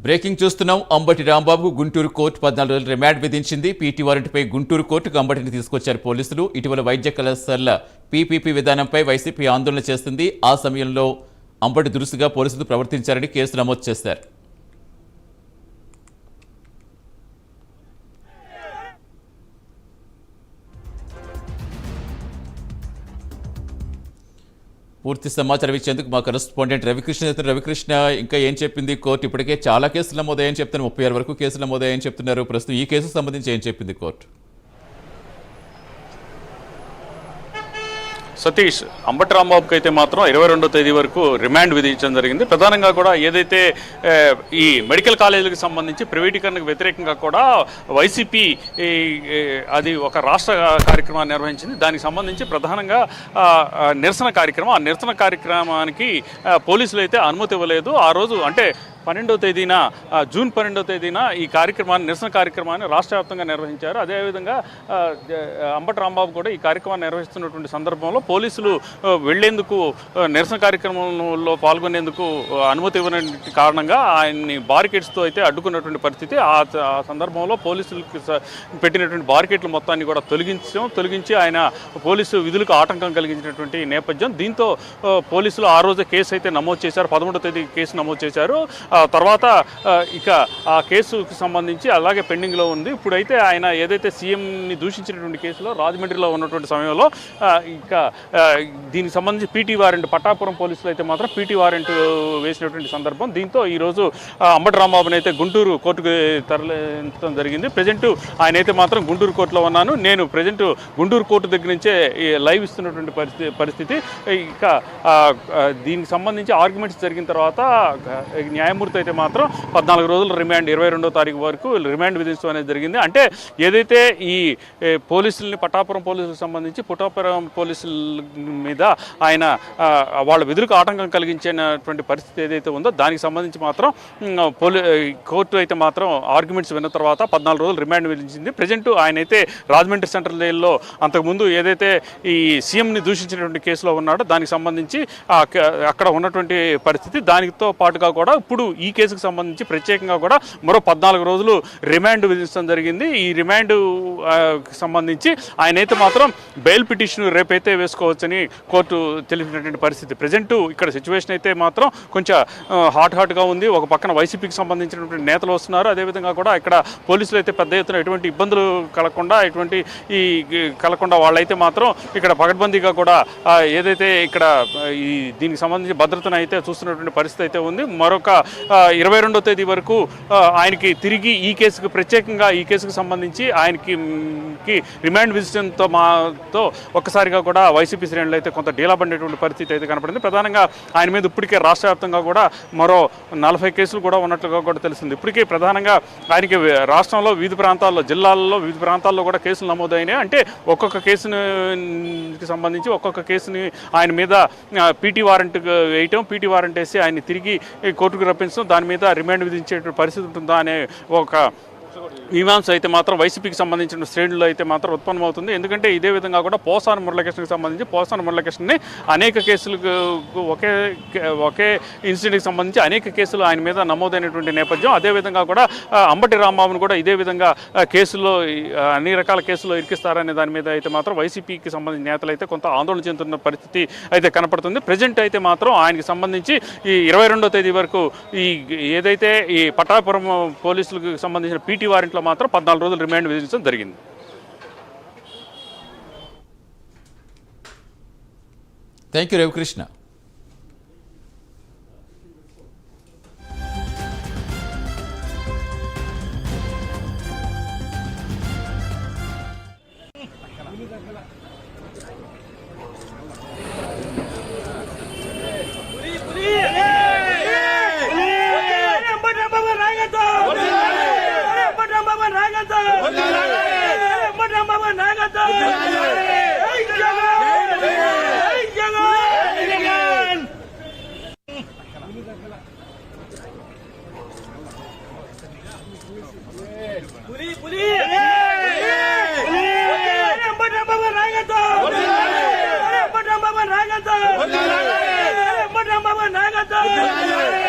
Breaking చూస్తున్నాం. Ambati Rambabu Guntur court 14 రోజులు remand విధించింది. పీటీ వారెంట్పై గుంటూరు కోర్టుకు అంబటిని తీసుకొచ్చారు పోలీసులు. ఇటీవల వైద్య కళాశాల పీపీపీ విధానంపై వైసీపీ ఆందోళన చేస్తుంది. ఆ సమయంలో అంబటి దురుసుగా పోలీసులు ప్రవర్తించారని కేసు నమోదు చేశారు. పూర్తి సమాచారం ఇచ్చేందుకు మా కరెస్పాండెంట్ రవికృష్ణ ఇంకా ఏం చెప్పింది కోర్టు? ఇప్పటికే చాలా కేసులు నమోదయ్యని చెప్తున్నారు, 36 వరకు కేసులు నమోదయ్యని చెప్తున్నారు. ప్రస్తుతం ఈ కేసుకు సంబంధించి ఏం చెప్పింది కోర్టు? సతీష్, అంబటి రాంబాబుకి అయితే మాత్రం 22వ తేదీ వరకు రిమాండ్ విధించడం జరిగింది. ప్రధానంగా కూడా ఏదైతే ఈ మెడికల్ కాలేజీలకు సంబంధించి ప్రైవేటీకరణకు వ్యతిరేకంగా కూడా వైసీపీ అది ఒక రాష్ట్ర కార్యక్రమాన్ని నిర్వహించింది. దానికి సంబంధించి ప్రధానంగా నిరసన కార్యక్రమం, ఆ నిరసన కార్యక్రమానికి పోలీసులు అయితే అనుమతి ఇవ్వలేదు. ఆ రోజు అంటే 12వ తేదీన జూన్ 12వ తేదీన ఈ కార్యక్రమాన్ని, నిరసన కార్యక్రమాన్ని రాష్ట్ర వ్యాప్తంగా నిర్వహించారు. అదేవిధంగా అంబటి రాంబాబు కూడా ఈ కార్యక్రమాన్ని నిర్వహిస్తున్నటువంటి సందర్భంలో పోలీసులు వెళ్లేందుకు, నిరసన కార్యక్రమంలో పాల్గొనేందుకు అనుమతి ఇవ్వని కారణంగా ఆయన్ని బారికేడ్స్తో అయితే అడ్డుకున్నటువంటి పరిస్థితి. ఆ సందర్భంలో పోలీసులకు పెట్టినటువంటి బారికేడ్లు మొత్తాన్ని కూడా తొలగించి ఆయన పోలీసు విధులకు ఆటంకం కలిగించినటువంటి నేపథ్యం. దీంతో పోలీసులు ఆ రోజే కేసు అయితే నమోదు చేశారు. 13వ తేదీ కేసు నమోదు చేశారు. తర్వాత ఇక ఆ కేసుకు సంబంధించి అలాగే పెండింగ్లో ఉంది. ఇప్పుడైతే ఆయన ఏదైతే సీఎంని దూషించినటువంటి కేసులో రాజమండ్రిలో ఉన్నటువంటి సమయంలో ఇక దీనికి సంబంధించి పీటీ వారెంట్, పట్టాపురం పోలీసులు అయితే మాత్రం పీటీ వారెంట్ వేసినటువంటి సందర్భం. దీంతో ఈరోజు అంబటి రాంబాబుని అయితే గుంటూరు కోర్టుకు తరలించడం జరిగింది. ప్రజెంట్ ఆయన అయితే మాత్రం గుంటూరు కోర్టులో ఉన్నాను. నేను ప్రజెంట్ గుంటూరు కోర్టు దగ్గర నుంచే లైవ్ ఇస్తున్నటువంటి పరిస్థితి. ఇక దీనికి సంబంధించి ఆర్గ్యుమెంట్స్ జరిగిన తర్వాత న్యాయమూర్తి అయితే మాత్రం 14 రోజుల రిమాండ్, 22వ తారీఖు వరకు రిమాండ్ విధించడం అనేది జరిగింది. అంటే ఏదైతే ఈ పోలీసుల్ని, పట్టాపురం పోలీసులకు సంబంధించి పట్టాపురం పోలీసుల మీద ఆయన వాళ్ళ విధులకు ఆటంకం కలిగించినటువంటి పరిస్థితి ఏదైతే ఉందో దానికి సంబంధించి మాత్రం కోర్టు అయితే మాత్రం ఆర్గ్యుమెంట్స్ విన్న తర్వాత 14 రోజులు రిమాండ్ విధించింది. ప్రజెంట్ ఆయన అయితే రాజమండ్రి సెంట్రల్ జైల్లో అంతకుముందు ఏదైతే ఈ సీఎంని దూషించినటువంటి కేసులో ఉన్నాడో దానికి సంబంధించి అక్కడ ఉన్నటువంటి పరిస్థితి. దానితో పాటుగా కూడా ఇప్పుడు ఈ కేసుకు సంబంధించి ప్రత్యేకంగా కూడా మరో 14 రోజులు రిమాండ్ విధించడం జరిగింది. ఈ రిమాండ్ సంబంధించి ఆయన అయితే మాత్రం బెయిల్ పిటిషన్ రేపైతే వేసుకోవచ్చని కోర్టు తెలిపినటువంటి పరిస్థితి. ప్రజెంట్ ఇక్కడ సిచ్యువేషన్ అయితే మాత్రం కొంచెం హాట్గా ఉంది. ఒక పక్కన వైసీపీకి సంబంధించినటువంటి నేతలు వస్తున్నారు. అదేవిధంగా కూడా ఇక్కడ పోలీసులు అయితే పెద్ద ఎత్తున ఎటువంటి ఇబ్బందులు కలగకుండా వాళ్ళైతే మాత్రం ఇక్కడ పకడ్బందీగా కూడా ఏదైతే ఇక్కడ ఈ దీనికి సంబంధించి భద్రతను అయితే చూస్తున్నటువంటి పరిస్థితి అయితే ఉంది. మరొక 22వ తేదీ వరకు ఆయనకి తిరిగి ఈ కేసుకు, ప్రత్యేకంగా ఈ కేసుకు సంబంధించి ఆయనకి రిమాండ్ విధించడంతో ఒక్కసారిగా కూడా వైసీపీ శ్రేణులు అయితే కొంత డీలా పడినటువంటి పరిస్థితి అయితే కనపడింది. ప్రధానంగా ఆయన మీద ఇప్పటికే రాష్ట్ర వ్యాప్తంగా కూడా మరో 40 కేసులు కూడా ఉన్నట్లుగా కూడా తెలిసింది. ఇప్పటికే ప్రధానంగా ఆయనకి రాష్ట్రంలో వివిధ ప్రాంతాల్లో, జిల్లాల్లో వివిధ ప్రాంతాల్లో కూడా కేసులు నమోదైనాయి. అంటే ఒక్కొక్క కేసుకి సంబంధించి ఒక్కొక్క కేసుని ఆయన మీద పీటీ వారెంట్ వేయటం, పీటీ వారెంట్ వేసి ఆయన్ని తిరిగి కోర్టుకు రప్పించడం, దాని మీద రిమాండ్ విధించే పరిస్థితి ఉంటుందా అనే ఒక మీమాంస అయితే మాత్రం వైసీపీకి సంబంధించిన శ్రేణులు అయితే మాత్రం ఉత్పన్నమవుతుంది. ఎందుకంటే ఇదే విధంగా కూడా పోసాని మురళీకృష్ణకి సంబంధించి పోసాని మురళీకృష్ణని అనేక కేసులకు, ఒకే ఇన్సిడెంట్కి సంబంధించి అనేక కేసులు ఆయన మీద నమోదైనటువంటి నేపథ్యం. అదేవిధంగా కూడా అంబటి రాంబాబును కూడా ఇదే విధంగా కేసుల్లో, అన్ని రకాల కేసుల్లో ఇరికిస్తారనే దాని మీద అయితే మాత్రం వైసీపీకి సంబంధించిన నేతలు అయితే కొంత ఆందోళన చెందుతున్న పరిస్థితి అయితే కనపడుతుంది. ప్రజెంట్ అయితే మాత్రం ఆయనకి సంబంధించి ఈ 22వ తేదీ వరకు ఈ ఏదైతే ఈ పట్టాపురం పోలీసులకు సంబంధించిన పీటీ వారెంట్లో మాత్రం 14 రోజులు రిమాండ్ విధించడం జరిగింది. Thank you Ravikrishna. నాగత